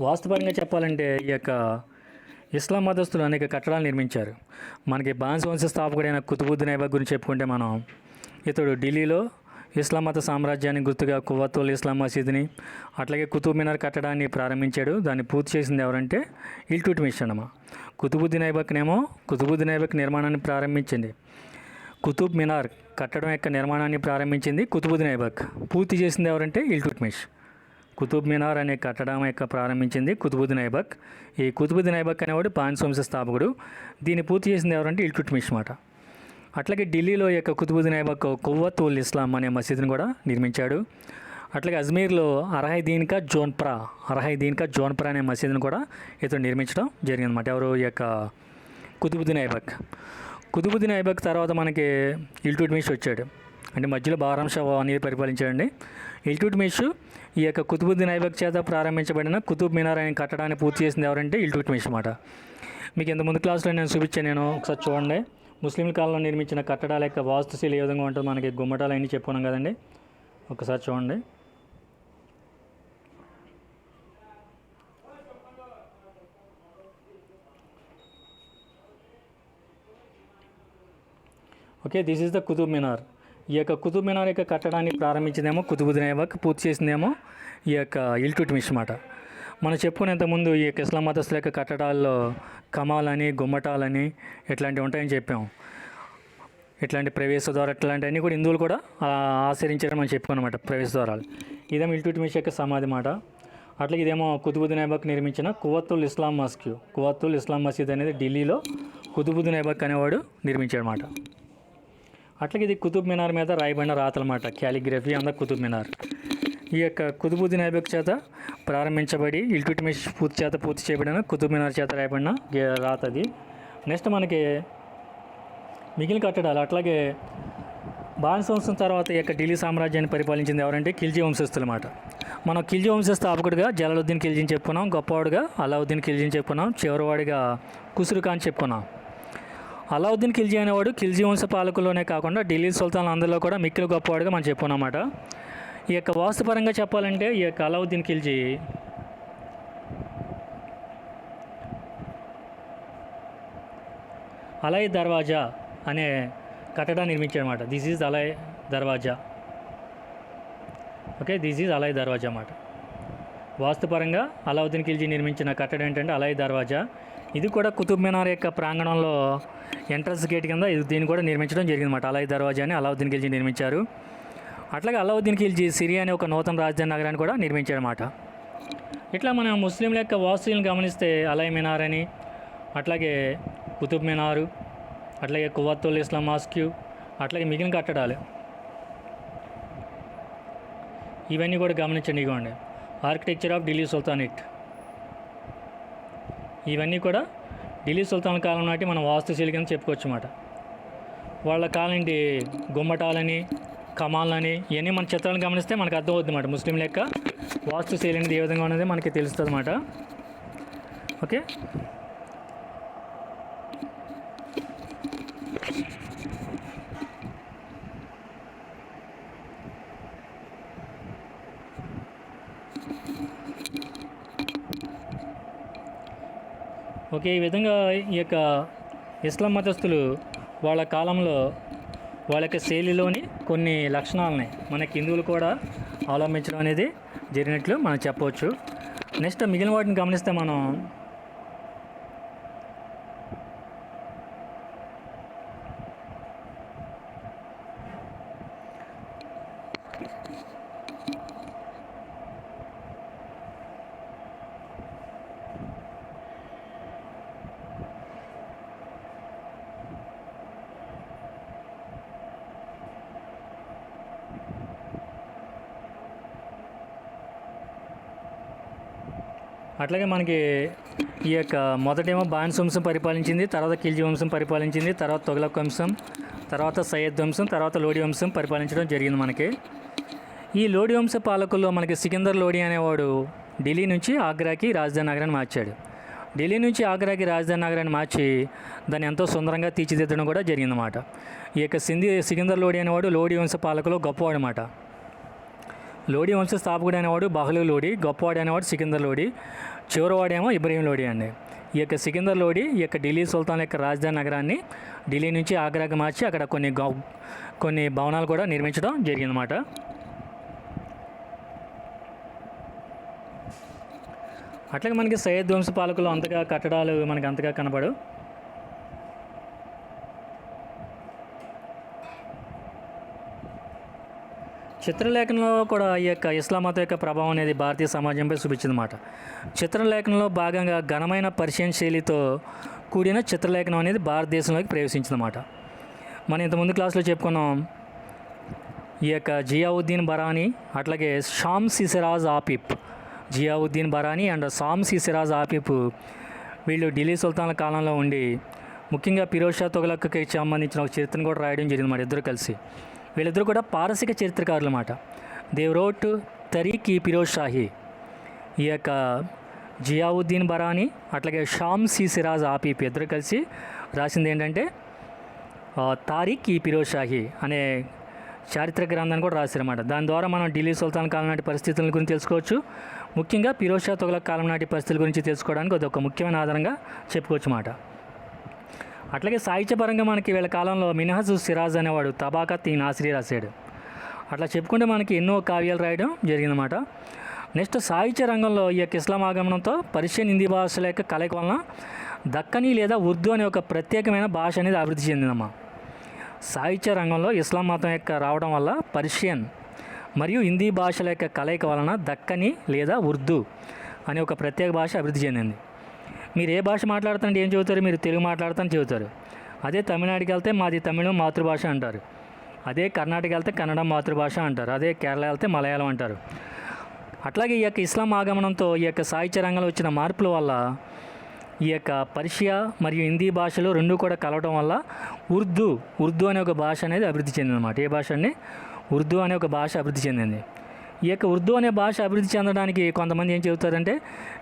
వాస్తుపరంగా చెప్పాలంటే ఈ యొక్క ఇస్లాం మతస్థులు అనేక కట్టడాలు నిర్మించారు. మనకి వంశ స్థాపకుడైన కుతుబుద్దీన్ ఐబక్ గురించి చెప్పుకుంటే మనం ఇతడు ఢిల్లీలో ఇస్లాం మత సామ్రాజ్యానికి గుర్తుగా కువ్వతుల్ ఇస్లాం మసీదుని అట్లాగే కుతుబ్ మినార్ కట్టడాన్ని ప్రారంభించాడు. దాన్ని పూర్తి చేసింది ఎవరంటే ఇల్టుట్మిష్ అన్నమా. కుతుబుద్దీన్ ఐబక్ నిర్మాణాన్ని ప్రారంభించింది. కుతుబ్ మినార్ కట్టడం యొక్క నిర్మాణాన్ని ప్రారంభించింది కుతుబుద్దీన్ ఐబక్. పూర్తి చేసింది ఎవరంటే ఇల్టుట్మిష్. కుతుబ్ మినార్ అనే కట్టడం యొక్క ప్రారంభించింది కుతుబుద్దీన్ ఐబక్. ఈ కుతుబుద్దీన్ ఐబక్ అనేవాడు వంశ స్థాపకుడు. దీన్ని పూర్తి చేసింది ఎవరంటే ఇల్టుట్మిష్ అన్నమాట. అట్లాగే ఢిల్లీలో యొక్క కుతుబుద్దీన్ ఐబక్ కువ్వతుల్ ఇస్లాం అనే మసీదుని కూడా నిర్మించాడు. అట్లాగే అజ్మీర్లో అర్హై దీన్ కా జోన్పరా అనే మసీదుని కూడా ఇతను నిర్మించడం జరిగిందన్నమాట. ఎవరు ఈ యొక్క కుతుబుద్దీన్ ఐబక్ తర్వాత మనకి ఇల్టుట్మిష్ వచ్చాడు. అంటే మధ్యలో బారాం షా అనేది పరిపాలించాడండి. ఇల్టుట్మిష్ ఈ యొక్క కుతుబుద్దీన్ ఐబక్ చేత ప్రారంభించబడిన కుతుబ్ మినార్ అనే కట్టడాన్ని పూర్తి చేసింది ఎవరంటే ఇల్టుట్మిష్ అన్నమాట. మీకు ఇంత ముందు క్లాస్లో నేను చూపించాను, ఒకసారి చూడండి. ముస్లింల కాలంలో నిర్మించిన కట్టడాల యొక్క వాస్తుశైలి ఏ విధంగా ఉంటుంది, మనకి గుమ్మటాలు అన్నీ చెప్పుకున్నాం కదండి. ఒకసారి చూడండి. Okay, this is the Qutub Minar. ఈ యొక్క కుతుబ్ మినార్ యొక్క కట్టడాన్ని ప్రారంభించిందేమో కుతుబుద్దీన్ ఐబక్, పూర్తి చేసిందేమో ఈ యొక్క ఇల్టుట్మిష్ మాట. మనం చెప్పుకునేంతకుముందు ఈ యొక్క ఇస్లాం మతస్థుల యొక్క కట్టడాల్లో కమాలని, గుమ్మటాలని ఇట్లాంటివి ఉంటాయని చెప్పాము. ఇట్లాంటి ప్రవేశ ద్వారం ఇట్లాంటివన్నీ కూడా హిందువులు కూడా ఆచరించడం అని చెప్పుకున్నమాట, ప్రవేశ ద్వారాలు. ఇదేమో ఇల్టుట్మిష్ యొక్క సమాధి మాట. అట్లాగే ఇదేమో కుతుబుద్దీన్ ఐబక్ నిర్మించిన కువత్తుల్ ఇస్లాం మస్జిద్. కువత్తుల్ ఇస్లాం మసీద్ అనేది ఢిల్లీలో కుతుబుద్దీన్ ఐబక్ అనేవాడు నిర్మించాడనమాట. అట్లాగే ఇది కుతుబ్ మినార్ మీద రాయబడిన రాతలన్నమాట, క్యాలిగ్రఫీ అంద కుతుబ్ మినార్. ఈ యొక్క కుతుబుద్దీన్ ఐబక్ చేత ప్రారంభించబడి ఇల్టుట్మిష్ పూర్తి చేయబడిన కుతుబ్ మినార్ చేత రాయబడిన రాత అది. నెక్స్ట్ మనకి మిగిలిన కట్టడాలు. అట్లాగే బానిస వంశం తర్వాత ఈ యొక్క ఢిల్లీ సామ్రాజ్యాన్ని పరిపాలించింది ఎవరంటే ఖిల్జీ వంశస్థులు అన్నమాట. మనం ఖిల్జీ వంశస్థాపకుడిగా జలాలుద్దీన్ ఖిల్జీని చెప్పుకున్నాం, గొప్పవాడుగా అలావుద్దీన్ ఖిల్జీని చెప్పుకున్నాం, చివరివాడిగా ఖుస్రూ ఖాన్ చెప్పుకున్నాం. అలావుద్దీన్ ఖిల్జీ అనేవాడు ఖిల్జీ వంశ పాలకుల్లోనే కాకుండా ఢిల్లీ సుల్తాన్ అందరిలో కూడా మిక్కిలి గొప్పవాడుగా మనం చెప్పుకున్నమాట. ఈ యొక్క వాస్తుపరంగా చెప్పాలంటే ఈ యొక్క అలావుద్దీన్ ఖిల్జీ అలై దర్వాజా అనే కట్టడాన్ని నిర్మించాడనమాట. దిస్ ఈజ్ అలై దర్వాజా. ఓకే, దిస్ ఈజ్ అలై దర్వాజా అన్నమాట. వాస్తుపరంగా అలావుద్దీన్ ఖిల్జీ నిర్మించిన కట్టడం ఏంటంటే అలై దర్వాజా. ఇది కూడా కుతుబ్ మినార్ యొక్క ప్రాంగణంలో ఎంట్రన్స్ గేట్ కింద దీన్ని కూడా నిర్మించడం జరిగిందన్నమాట. అలై దర్వాజాని అలావుద్దీన్ ఖిల్జీ నిర్మించారు. అట్లాగే అలావుద్దీన్ ఖిల్జీ సిరియా అనే ఒక నూతన రాజధాని నగరాన్ని కూడా నిర్మించాడనమాట. ఇట్లా మనం ముస్లింల యొక్క వాస్తువులను గమనిస్తే అలై మినార్ అని, అట్లాగే కుతుబ్ మినారు, అట్లాగే కువత్తుల్ ఇస్లాం మాస్క్యూ, అట్లాగే మిగిలిన కట్టడాలు ఇవన్నీ కూడా గమనించండి. ఇవ్వండి ఆర్కిటెక్చర్ ఆఫ్ ఢిల్లీ సుల్తానేట్. ఇవన్నీ కూడా ఢిల్లీ సుల్తాన్ కాలం నాటి మనం వాస్తుశైలి కింద చెప్పుకోవచ్చు అన్నమాట. వాళ్ళ కాలం గుమ్మటాలని, కమాలని ఇవన్నీ మన చిత్రాలను గమనిస్తే మనకు అర్థమవుతుంది అన్నమాట. ముస్లింల యొక్క వాస్తుశైలి అనేది ఏ విధంగా ఉన్నది మనకి తెలుస్తుంది అన్నమాట. ఓకే, ఓకే, ఈ విధంగా ఈ యొక్క ఇస్లాం మతస్థులు వాళ్ళ కాలంలో వాళ్ళ యొక్క శైలిలోని కొన్ని లక్షణాలని మనకి హిందువులు కూడా అవలంబించడం అనేది జరిగినట్లు మనం చెప్పవచ్చు. నెక్స్ట్ మిగిలిన వాటిని గమనిస్తే మనం అట్లాగే మనకి ఈ యొక్క మొదటేమో బానిస వంశం పరిపాలించింది, తర్వాత ఖిల్జీ వంశం పరిపాలించింది, తర్వాత తొగలక్ వంశం, తర్వాత సయ్యద్ వంశం, తర్వాత లోడి వంశం పరిపాలించడం జరిగింది మనకి. ఈ లోడి వంశ పాలకుల్లో మనకి సికిందర్ లోడి అనేవాడు ఢిల్లీ నుంచి ఆగ్రాకి రాజధాని నగరాన్ని మార్చాడు. ఢిల్లీ నుంచి ఆగ్రాకి రాజధాని నగరాన్ని మార్చి దాన్ని ఎంతో సుందరంగా తీర్చిదిద్దడం కూడా జరిగిందన్నమాట. ఈ యొక్క సికిందర్ లోడి అనేవాడు లోడి వంశ పాలకులో గొప్పవాడు అన్నమాట. లోడి వంశ స్థాపకుడు అనేవాడు బహ్లూ లోడి, గొప్పవాడు అనేవాడు సికిందర్ లోడి, చివరివాడేమో ఇబ్రహీం లోడి అండి. ఈ యొక్క సికిందర్ లోడి ఈ యొక్క ఢిల్లీ సుల్తాన్ యొక్క రాజధాని నగరాన్ని ఢిల్లీ నుంచి ఆగ్రాకి మార్చి అక్కడ కొన్ని భవనాలు కూడా నిర్మించడం జరిగిందన్నమాట. అట్లాగే మనకి సయ్యద్ వంశ పాలకులు అంతగా కట్టడాలు మనకి అంతగా కనపడు. చిత్రలేఖనంలో కూడా ఈ యొక్క ఇస్లాం మతం యొక్క ప్రభావం అనేది భారతీయ సమాజంపై చూపించిందన్నమాట. చిత్రలేఖనంలో భాగంగా ఘనమైన పర్షియన్ శైలితో కూడిన చిత్రలేఖనం అనేది భారతదేశంలోకి ప్రవేశించిందన్నమాట. మనం ఇంతకుముందు క్లాస్లో చెప్పుకున్నాం. ఈ యొక్క జియావుద్దీన్ బరానీ, అట్లాగే షామ్స్ ఈ సిరాజ్ ఆపిప్, జియావుద్దీన్ బరానీ అండ్ షామ్స్ ఈ సిరాజ్ ఆపిప్ వీళ్ళు ఢిల్లీ సుల్తాన్ల కాలంలో ఉండి ముఖ్యంగా ఫిరోజ్ షా తుగ్లక్కి సంబంధించిన ఒక చరిత్రను కూడా రాయడం జరిగింది మాట. ఇద్దరు కలిసి వీళ్ళిద్దరూ కూడా పారసిక చరిత్రకారులు అన్నమాట. దేవ్ రోట్ తరీక్ ఈ ఫిరోజ్ షాహీ. ఈ యొక్క జియావుద్దీన్ బరానీ అట్లాగే షామ్స్ ఈ సిరాజ్ ఆపిప్ ఇద్దరు కలిసి రాసింది ఏంటంటే తారిక్ ఈ ఫిరోజ్ షాహీ అనే చారిత్రక గ్రంథాన్ని కూడా రాశారన్నమాట. దాని ద్వారా మనం ఢిల్లీ సుల్తాన్ కాలం నాటి పరిస్థితుల గురించి తెలుసుకోవచ్చు. ముఖ్యంగా ఫిరోజ్ షా తుగ్లక్ కాలం నాటి పరిస్థితుల గురించి తెలుసుకోవడానికి అది ఒక ముఖ్యమైన ఆధారంగా చెప్పుకోవచ్చు మాట. అట్లాగే సాహిత్యపరంగా మనకి వీళ్ళ కాలంలో మినహజ్ సిరాజ్ అనేవాడు తబాకత్ ఈ నాసిరీ రాశాడు. అట్లా చెప్పుకుంటే మనకి ఎన్నో కావ్యాలు రాయడం జరిగిందన్నమాట. నెక్స్ట్ సాహిత్య రంగంలో ఈ యొక్క ఇస్లాం ఆగమనంతో పర్షియన్ హిందీ భాషల యొక్క కలయిక వలన దక్కనీ లేదా ఉర్దూ అనే ఒక ప్రత్యేకమైన భాష అనేది అభివృద్ధి చెందిందమ్మా. సాహిత్య రంగంలో ఇస్లాం మతం యొక్క రావడం వల్ల పర్షియన్ మరియు హిందీ భాషల యొక్క కలయిక వలన దక్కనీ లేదా ఉర్దూ అనే ఒక ప్రత్యేక భాష అభివృద్ధి చెందింది. మీరు ఏ భాష మాట్లాడుతుంటే ఏం చెబుతారు? మీరు తెలుగు మాట్లాడుతాను చెబుతారు. అదే తమిళనాడుకి వెళ్తే మాది తమిళం మాతృభాష అంటారు. అదే కర్ణాటక వెళ్తే కన్నడం మాతృభాష అంటారు. అదే కేరళ వెళ్తే మలయాళం అంటారు. అట్లాగే ఈ యొక్క ఇస్లాం ఆగమనంతో ఈ యొక్క సాహిత్య రంగంలో వచ్చిన మార్పుల వల్ల ఈ యొక్క పర్షియా మరియు హిందీ భాషలు రెండు కూడా కలవడం వల్ల ఉర్దూ అనే ఒక భాష అనేది అభివృద్ధి చెందిందన్నమాట. ఏ భాష అండి? ఉర్దూ అనే ఒక భాష అభివృద్ధి చెందింది. ఈ యొక్క ఉర్దూ అనే భాష అభివృద్ధి చెందడానికి కొంతమంది ఏం చెబుతారంటే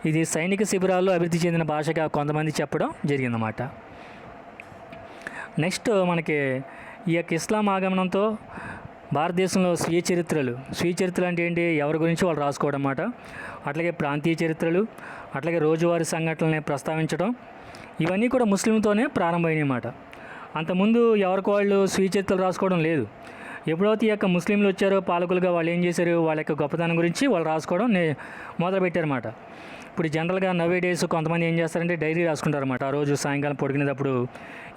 ఇది సైనిక శిబిరాల్లో అభివృద్ధి చెందిన భాషగా కొంతమంది చెప్పడం జరిగిందన్నమాట. నెక్స్ట్ మనకి ఈ యొక్క ఇస్లాం ఆగమనంతో భారతదేశంలో స్వీయ చరిత్రలు అంటే ఏంటి? ఎవరి గురించి వాళ్ళు రాసుకోవడం అన్నమాట. అట్లాగే ప్రాంతీయ చరిత్రలు, అట్లాగే రోజువారీ సంఘటనల్ని ప్రస్తావించడం, ఇవన్నీ కూడా ముస్లింతోనే ప్రారంభమైనవి అన్నమాట. అంతకుముందు ఎవరికి వాళ్ళు స్వీయ చరిత్రలు రాసుకోవడం లేదు. ఎప్పుడైతే ఈ యొక్క ముస్లింలు వచ్చారో పాలకులుగా వాళ్ళు ఏం చేశారు? వాళ్ళ యొక్క గొప్పతనం గురించి వాళ్ళు రాసుకోవడం మొదలుపెట్టారన్నమాట. ఇప్పుడు జనరల్గా నవే డేస్ కొంతమంది ఏం చేస్తారంటే డైరీ రాసుకుంటారన్నమాట. ఆ రోజు సాయంకాలం పడుకునేటప్పుడు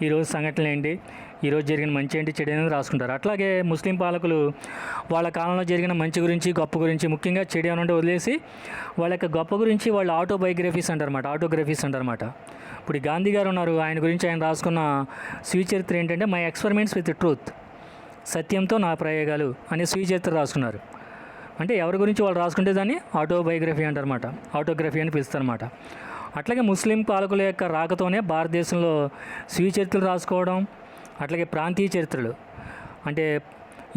ఈరోజు సంఘటనలు ఏంటి, ఈరోజు జరిగిన మంచి ఏంటి, చెడు అనేది రాసుకుంటారు. అట్లాగే ముస్లిం పాలకులు వాళ్ళ కాలంలో జరిగిన మంచి గురించి, గొప్ప గురించి, ముఖ్యంగా చెడు అని వదిలేసి వాళ్ళ యొక్క గొప్ప గురించి వాళ్ళు ఆటోగ్రఫీస్ అంటారన్నమాట. ఇప్పుడు గాంధీ గారు ఉన్నారు, ఆయన గురించి ఆయన రాసుకున్న స్వీయ చరిత్ర ఏంటంటే మై ఎక్స్పెరిమెంట్స్ విత్ ట్రూత్, సత్యంతో నా ప్రయోగాలు అనే స్వీయ చరిత్ర రాసుకున్నారు. అంటే ఎవరి గురించి వాళ్ళు రాసుకుంటే దాన్ని ఆటోగ్రఫీ అని పిలుస్తారన్నమాట. అట్లాగే ముస్లిం పాలకుల యొక్క రాకతోనే భారతదేశంలో స్వీయ చరిత్రలు రాసుకోవడం, అట్లాగే ప్రాంతీయ చరిత్రలు అంటే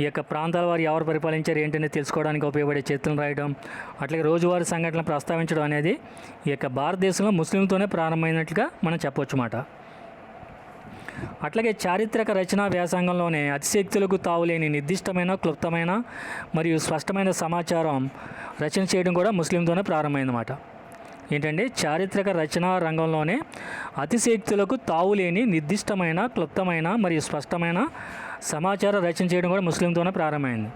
ఈ యొక్క ప్రాంతాల వారు ఎవరు పరిపాలించారు ఏంటనేది తెలుసుకోవడానికి ఉపయోగపడే చరిత్రలు రాయడం, అట్లాగే రోజువారీ సంఘటనలు ప్రస్తావించడం అనేది ఈ యొక్క భారతదేశంలో ముస్లింతోనే ప్రారంభమైనట్లుగా మనం చెప్పవచ్చు అన్నమాట. అట్లాగే చారిత్రక రచనా వ్యాసంగంలోనే అతిశక్తులకు తావులేని నిర్దిష్టమైన, క్లుప్తమైన మరియు స్పష్టమైన సమాచారం రచన చేయడం కూడా ముస్లింతోనే ప్రారంభమైందన్నమాట. ఏంటంటే చారిత్రక రచనా రంగంలోనే అతిశక్తులకు తావులేని నిర్దిష్టమైన, క్లుప్తమైన మరియు స్పష్టమైన సమాచారం రచన చేయడం కూడా ముస్లింతోనే ప్రారంభమైంది.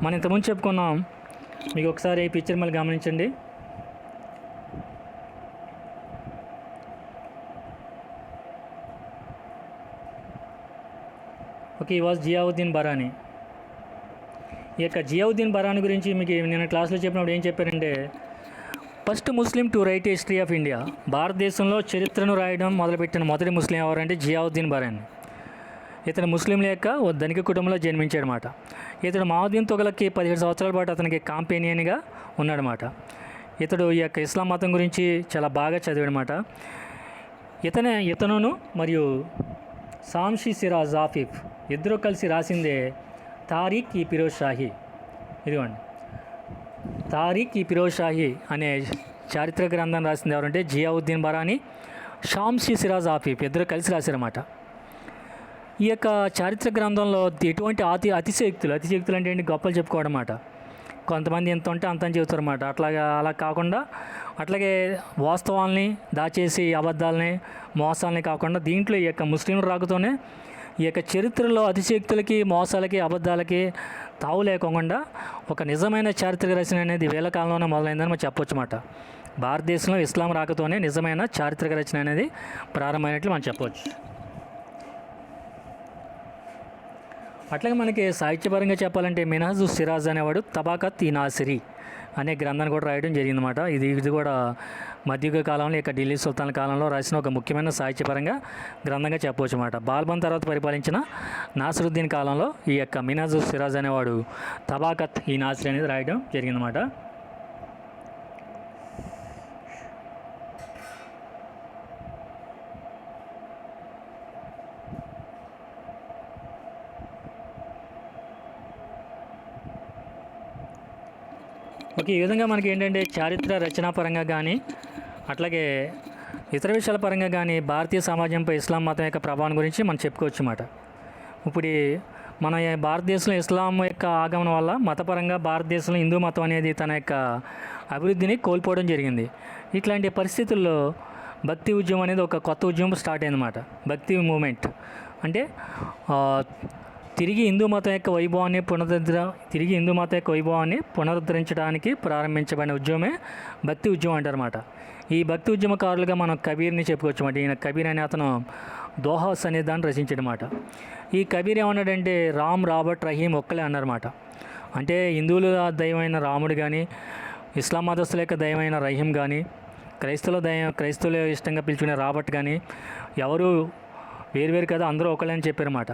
మనం ఇంతకుముందు చెప్పుకున్నాం. మీకు ఒకసారి ఈ పిక్చర్ మళ్ళీ గమనించండి. ఓకే, ఈ వాజ్ జియావుద్దీన్ బరానీ. ఈ యొక్క జియావుద్దీన్ బరానీ గురించి మీకు నేను క్లాస్లో చెప్పినప్పుడు ఏం చెప్పారంటే first Muslim to right history of India, భారతదేశంలో చరిత్రను రాయడం మొదలుపెట్టిన మొదటి ముస్లిం ఎవరంటే జియావుద్దీన్ బరానీ. ఇతను ముస్లింల యొక్క ధనిక కుటుంబంలో జన్మించాడనమాట. ఇతడు మహమ్మద్ తుగ్లక్కి 17 సంవత్సరాల పాటు అతనికి కాంపెనియన్గా ఉన్నాడనమాట. ఇతడు ఈ యొక్క ఇస్లాం మతం గురించి చాలా బాగా చదివాడనమాట. ఇతనును మరియు సాంషి సిరాజ్ ఆఫిఫ్ ఇద్దరు కలిసి రాసిందే తారిక్ ఈ ఫిరోజ్ షాహీ. ఇదిగోండి, తారిక్ ఈ ఫిరోజ్ షాహీ అనే చారిత్రక గ్రంథం రాసింది ఎవరంటే జియావుద్దీన్ బరానీ, షాంషి సిరాజ్ ఆఫిఫ్ ఇద్దరు కలిసి రాశారన్నమాట. ఈ యొక్క చారిత్రక గ్రంథంలో ఎటువంటి అతిశయోక్తులు అంటే ఏంటి? గొప్పలు చెప్పుకోవడం అన్నమాట. కొంతమంది ఎంత ఉంటే అంత అని చెబుతారన్నమాట. అలా కాకుండా అట్లాగే వాస్తవాల్ని దాచేసి అబద్ధాలని, మోసాలని కాకుండా దీంట్లో ఈ యొక్క ముస్లింలు రాకతోనే ఈ యొక్క చరిత్రలో అతిశయోక్తులకి, మోసాలకి, అబద్ధాలకి తావు లేకుండా ఒక నిజమైన చారిత్రక రచన అనేది వేల కాలంలోనే మొదలైందని మనం చెప్పొచ్చు అన్నమాట. భారతదేశంలో ఇస్లాం రాకతోనే నిజమైన చారిత్రక రచన అనేది ప్రారంభమైనట్లు మనం చెప్పవచ్చు. అట్లాగే మనకి సాహిత్యపరంగా చెప్పాలంటే మినహజ్ సిరాజ్ అనేవాడు తబాకత్ ఈ నాసిరీ అనే గ్రంథాన్ని కూడా రాయడం జరిగిందన్నమాట. ఇది కూడా మధ్యయుగ కాలంలో ఇక ఢిల్లీ సుల్తాన్ కాలంలో రాసిన ఒక ముఖ్యమైన సాహిత్యపరంగా గ్రంథంగా చెప్పవచ్చు అన్నమాట. బాల్బన్ తర్వాత పరిపాలించిన నాసిరుద్దీన్ కాలంలో ఈ యొక్క మినహజ్ సిరాజ్ అనేవాడు తబాకత్ ఈ నాసిరీ అనేది రాయడం జరిగిందన్నమాట. ఓకే, ఈ విధంగా మనకి ఏంటంటే చారిత్ర రచనా పరంగా కానీ అట్లాగే ఇతర విషయాల పరంగా కానీ భారతీయ సమాజంపై ఇస్లాం మతం యొక్క ప్రభావం గురించి మనం చెప్పుకోవచ్చు అన్నమాట. ఇప్పుడు మన భారతదేశంలో ఇస్లాం యొక్క ఆగమనం వల్ల మతపరంగా భారతదేశంలో హిందూ మతం అనేది తన యొక్క అభివృద్ధిని కోల్పోవడం జరిగింది. ఇట్లాంటి పరిస్థితుల్లో భక్తి ఉద్యమం అనేది ఒక కొత్త ఉద్యమం స్టార్ట్ అయిందన్నమాట. భక్తి మూమెంట్ అంటే తిరిగి హిందూ మతం యొక్క వైభవాన్ని పునరుద్ధరించడానికి ప్రారంభించబడిన ఉద్యమమే భక్తి ఉద్యమం అంటారన్నమాట. ఈ భక్తి ఉద్యమకారులుగా మనం కబీర్ని చెప్పుకోవచ్చు అన్నమాట. ఈయన కబీర్ అనే అతను దోహాస్ అనే దాన్ని రచించాడనమాట. ఈ కబీర్ ఏమన్నాడంటే రామ్, రాబర్ట్, రహీం ఒక్కలే అన్నారన్నమాట. అంటే హిందువుల దైవమైన రాముడు కానీ, ఇస్లాం మతస్థుల యొక్క దైవమైన రహీం కానీ, క్రైస్తవులు ఇష్టంగా పిలుచుకునే రాబర్ట్ కానీ ఎవరు వేరువేరు కదా, అందరూ ఒకలే అని చెప్పారన్నమాట.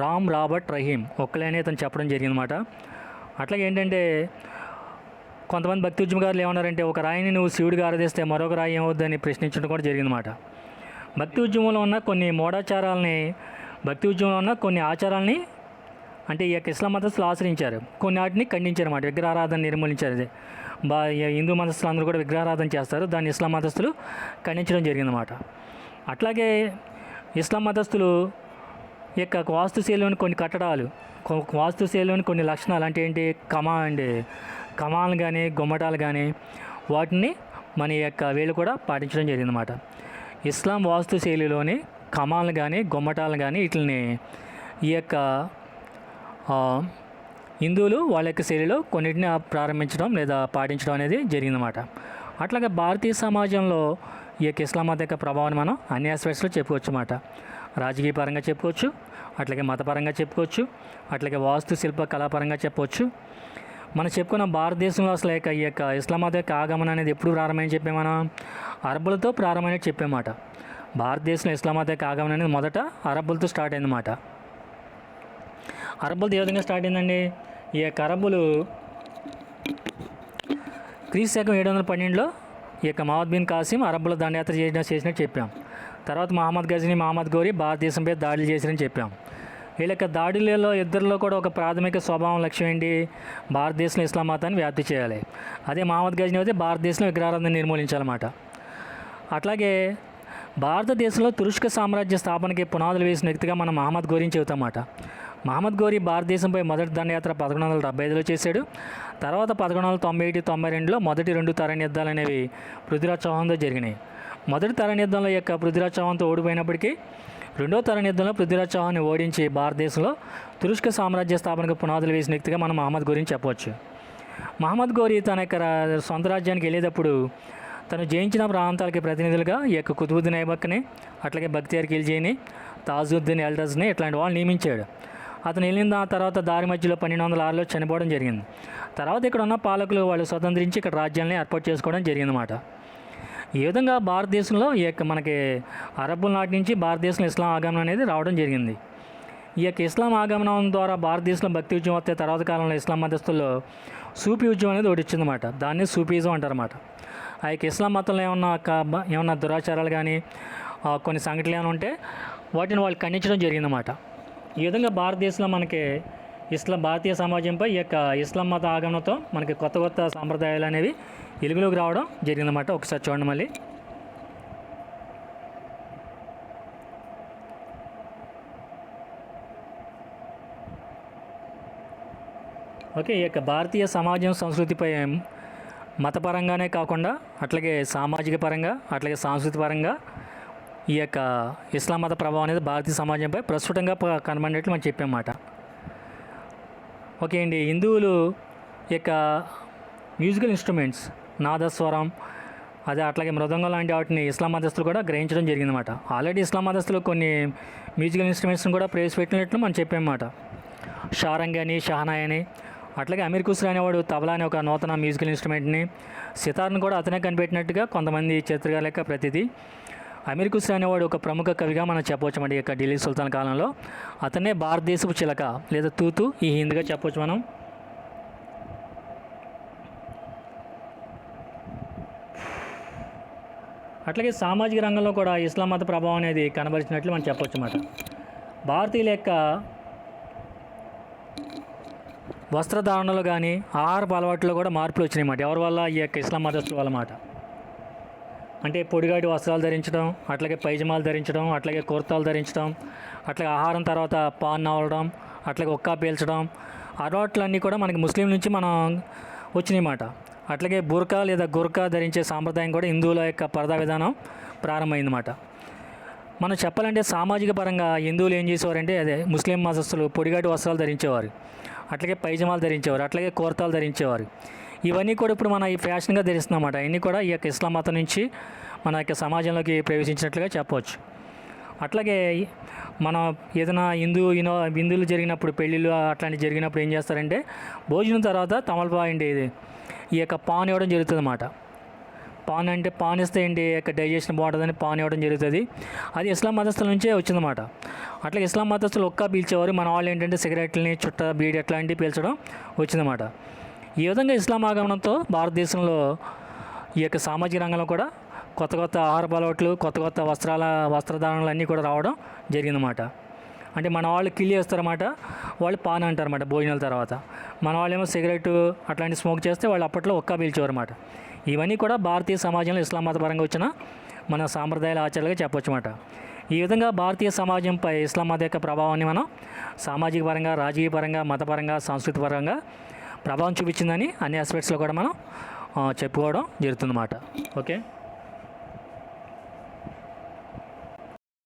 రామ్, రాబర్ట్, రహీం ఒక్కలే అని అతను చెప్పడం జరిగిందన్నమాట. అట్లాగే ఏంటంటే కొంతమంది భక్తి ఉద్యమకారులు ఏమన్నారంటే ఒక రాయిని నువ్వు శివుడిగా ఆరాధిస్తే మరొక రాయి ఏమవుద్దని ప్రశ్నించడం కూడా జరిగిందన్నమాట. భక్తి ఉద్యమంలో ఉన్న కొన్ని ఆచారాలని అంటే ఈ యొక్క ఇస్లాం మతస్థులు ఆచరించారు, కొన్ని వాటిని ఖండించారు అన్నమాట. విగ్రహారాధన నిర్మూలించారు. హిందూ మతస్థులు అందరూ కూడా విగ్రహారాధన చేస్తారు, దాన్ని ఇస్లాం మతస్థులు ఖండించడం జరిగిందన్నమాట. అట్లాగే ఇస్లాం మతస్థులు యొక్క వాస్తుశైలిలోని కొన్ని కట్టడాలు, వాస్తుశైలిలోని కొన్ని లక్షణాలు అంటే ఏంటి, కమాలు కానీ గుమ్మటాలు కానీ వాటిని మన యొక్క వీళ్ళు కూడా పాటించడం జరిగిందన్నమాట. ఇస్లాం వాస్తుశైలిలోని కమాలు కానీ గుమ్మటాలు కానీ వీటిని ఈ యొక్క హిందువులు వాళ్ళ యొక్క శైలిలో కొన్నిటిని ప్రారంభించడం లేదా పాటించడం అనేది జరిగిందన్నమాట. అట్లాగే భారతీయ సమాజంలో ఈ యొక్క ఇస్లాం మత యొక్క ప్రభావాన్ని మనం అన్ని ఆస్పెక్ట్స్లో చెప్పుకోవచ్చు అన్నమాట. రాజకీయ పరంగా చెప్పుకోవచ్చు, అట్లాగే మతపరంగా చెప్పుకోవచ్చు, అట్లాగే వాస్తు శిల్ప కళాపరంగా చెప్పవచ్చు. మనం చెప్పుకున్న భారతదేశంలో అసలు ఈ యొక్క ఇస్లాం మత యొక్క ఆగమనం అనేది ఎప్పుడు ప్రారంభమని చెప్పాం, మనం అరబ్బులతో ప్రారంభమని చెప్పామాట. భారతదేశంలో ఇస్లాం మత యొక్క ఆగమనం అనేది మొదట అరబ్బులతో స్టార్ట్ అయిందన్నమాట. అరబ్బులతో ఏ విధంగా స్టార్ట్ అయిందండి, ఈ యొక్క అరబ్బులు క్రీస్తు శకం 712లో ఈ యొక్క మహమ్మద్ బిన్ కాసిం అరబ్బుల దండయాత్ర చేసినట్టు చెప్పాం. తర్వాత మహమ్మద్ గజనీ, మహమ్మద్ గౌరీ భారతదేశంపై దాడులు చేసిరని చెప్పాం. వీళ్ళ యొక్క దాడులలో ఇద్దరిలో కూడా ఒక ప్రాథమిక స్వభావం లక్ష్యం ఏంటి, భారతదేశంలో ఇస్లాం మతాన్ని వ్యాప్తి చేయాలి. అదే మహమ్మద్ గజనీ అయితే భారతదేశంలో విగ్రహారాధన నిర్మూలించాలన్నమాట. అట్లాగే భారతదేశంలో తురుష్క సామ్రాజ్య స్థాపనకి పునాదులు వేసిన వ్యక్తిగా మనం మహమ్మద్ గౌరీని చెబుతామన్నమాట. మహమ్మద్ గౌరీ భారతదేశంపై మొదటి దండయాత్ర 1175లో చేశాడు. తర్వాత 1191-92లో మొదటి 2 తరణి యుద్ధాలు అనేవి పృథ్వీరాజ్ చౌహాన్తో జరిగినాయి. మొదటి తరణి యుద్ధంలో యొక్క పృథ్వీరాజ్ చౌహాన్తో ఓడిపోయినప్పటికీ రెండో తరణి యుద్ధంలో పృథ్వీరాజ్ చౌహాన్ని ఓడించి భారతదేశంలో తురుష్క సామ్రాజ్య స్థాపనకు పునాదులు వేసిన వ్యక్తిగా మనం మహమ్మద్ గౌరీని చెప్పవచ్చు. మహమ్మద్ గౌరీ తన యొక్క సొంత రాజ్యానికి వెళ్ళేటప్పుడు తను జయించిన ప్రాంతాలకి ప్రతినిధులుగా ఈ యొక్క కుతుబుద్దీన్ ఐబక్ని, అట్లాగే బక్తియార్ ఖిల్జీని, తాజుద్దీన్ ఎల్డర్స్ని ఇట్లాంటి వాళ్ళు నియమించాడు. అతను వెళ్ళిన తర్వాత దారి మధ్యలో 1206లో చనిపోవడం జరిగింది. తర్వాత ఇక్కడ ఉన్న పాలకులు వాళ్ళు స్వతంత్రించి ఇక్కడ రాజ్యాన్ని ఏర్పాటు చేసుకోవడం జరిగిందన్నమాట. ఈ విధంగా భారతదేశంలో ఈ యొక్క మనకి అరబ్బుల నాటి నుంచి భారతదేశంలో ఇస్లాం ఆగమనం అనేది రావడం జరిగింది. ఈ యొక్క ఇస్లాం ఆగమనం ద్వారా భారతదేశంలో భక్తి ఉద్యమం వస్తే తర్వాత కాలంలో ఇస్లాం మతస్థుల్లో సూఫీ ఉద్యమం అనేది ఒకటి వచ్చిందన్నమాట. దాన్ని సూఫీజం అంటారన్నమాట. ఆ యొక్క ఇస్లాం మతంలో ఏమన్నా దురాచారాలు కానీ కొన్ని సంఘటనలు ఏమైనా ఉంటే వాటిని వాళ్ళు ఖండించడం జరిగిందన్నమాట. ఈ విధంగా భారతదేశంలో మనకి భారతీయ సమాజంపై ఈ యొక్క ఇస్లాం మత ఆగమనంతో మనకి కొత్త సాంప్రదాయాలు అనేవి వెలుగులోకి రావడం జరిగిందన్నమాట. ఒకసారి చూడండి మళ్ళీ. ఓకే, ఈ యొక్క భారతీయ సమాజం సంస్కృతిపై మతపరంగానే కాకుండా అట్లాగే సామాజిక పరంగా అట్లాగే సాంస్కృతిక పరంగా ఈ యొక్క ఇస్లాం మత ప్రభావం అనేది భారతీయ సమాజంపై ప్రస్ఫుటంగా కనబడినట్లు మనం చెప్పామన్నమాట. ఓకే అండి, హిందువులు యొక్క మ్యూజికల్ ఇన్స్ట్రుమెంట్స్, నాదస్వరం, అట్లాగే మృదంగం లాంటి వాటిని ఇస్లాం మతస్థులు కూడా గ్రహించడం జరిగిందన్నమాట. ఆల్రెడీ ఇస్లాం మతస్థులు కొన్ని మ్యూజికల్ ఇన్స్ట్రుమెంట్స్ని కూడా ప్రవేశపెట్టినట్లు మనం చెప్పామన్నమాట. షారంగి అని, షహనాయ్ అని, అట్లాగే అమీర్ ఖుస్రో అనేవాడు తబలా అనే ఒక నూతన మ్యూజికల్ ఇన్స్ట్రుమెంట్ని, సితార్ను కూడా అతనే కనిపెట్టినట్టుగా కొంతమంది చరిత్రకారుల యొక్క ప్రతిదీ. అమీర్ ఖుస్రో అనేవాడు ఒక ప్రముఖ కవిగా మనం చెప్పవచ్చు అన్నమాట. ఈ యొక్క ఢిల్లీ సుల్తాన్ కాలంలో అతనే భారతదేశపు చిలక లేదా తూతు ఈ హిందీగా చెప్పవచ్చు మనం. అట్లాగే సామాజిక రంగంలో కూడా ఇస్లాం మత ప్రభావం అనేది కనబరిచినట్లు మనం చెప్పవచ్చు అన్నమాట. భారతీయుల యొక్క వస్త్రధారణలో కానీ ఆహారపు అలవాట్లో కూడా మార్పులు వచ్చినాయి అన్నమాట. ఎవరి వల్ల, ఈ యొక్క ఇస్లాం మతస్థుల వల్ల మాట. అంటే పొడిగాటి వస్త్రాలు ధరించడం, అట్లాగే పైజమాలు ధరించడం, అట్లాగే కుర్తాలు ధరించడం, అట్లాగే ఆహారం తర్వాత పాన్ నవలడం, అట్లాగే ఒక్కా పీల్చడం, అలవాట్లన్నీ కూడా మనకి ముస్లిం నుంచి మనం వచ్చినాయన్నమాట. అట్లాగే బుర్కా లేదా గుర్కా ధరించే సాంప్రదాయం కూడా హిందువుల యొక్క పరదా విధానం ప్రారంభమైందన్నమాట. మనం చెప్పాలంటే సామాజిక పరంగా హిందువులు ఏం చేసేవారంటే అదే ముస్లిం మతస్థులు పొడిగాటి వస్త్రాలు ధరించేవారు, అట్లాగే పైజమాలు ధరించేవారు, అట్లాగే కుర్తాలు ధరించేవారు. ఇవన్నీ కూడా ఇప్పుడు మన ఈ ఫ్యాషన్గా ధరిస్తున్నామాట. ఇవన్నీ కూడా ఈ యొక్క ఇస్లాం మతం నుంచి మన యొక్క సమాజంలోకి ప్రవేశించినట్లుగా చెప్పవచ్చు. అట్లాగే మనం ఏదైనా హిందువులు జరిగినప్పుడు పెళ్ళిళ్ళు అట్లాంటివి జరిగినప్పుడు ఏం చేస్తారంటే భోజనం తర్వాత తమలపాకు ఈ యొక్క పాన్ ఇవ్వడం జరుగుతుంది అన్నమాట. పాన్ అంటే పాన్ ఇస్తే ఏంటి యొక్క డైజెషన్ బాగుంటుందని పాన్ ఇవ్వడం జరుగుతుంది. అది ఇస్లాం మతస్థుల నుంచే వచ్చిందన్నమాట. అట్లా ఇస్లాం మతస్థులు ఒక్క పీల్చేవారు, మన వాళ్ళు ఏంటంటే సిగరెట్లని చుట్ట బీడి అట్లాంటివి పీల్చడం వచ్చిందన్నమాట. ఈ విధంగా ఇస్లాం ఆగమనంతో భారతదేశంలో ఈ యొక్క సామాజిక రంగంలో కూడా కొత్త కొత్త ఆహారపు అలవాట్లు, కొత్త కొత్త వస్త్రధారణలు అన్నీ కూడా రావడం జరిగిందన్నమాట. అంటే మన వాళ్ళు కిల్లి వేస్తారన్నమాట, వాళ్ళు పాన్ అంటారన్నమాట భోజనాల తర్వాత. మన వాళ్ళేమో సిగరెట్ అట్లాంటి స్మోక్ చేస్తే వాళ్ళు అప్పట్లో ఒక్క పీల్చేవారు అన్నమాట. ఇవన్నీ కూడా భారతీయ సమాజంలో ఇస్లాం మతపరంగా వచ్చిన మన సాంప్రదాయాల ఆచారాలుగా చెప్పొచ్చు అన్నమాట. ఈ విధంగా భారతీయ సమాజంపై ఇస్లాం మత యొక్క ప్రభావాన్ని మనం సామాజిక పరంగా, రాజకీయ పరంగా, మతపరంగా, సాంస్కృతిక పరంగా ప్రభావం చూపించిందని అన్ని ఆస్పెక్ట్స్లో కూడా మనం చెప్పుకోవడం జరుగుతుందన్నమాట. ఓకే.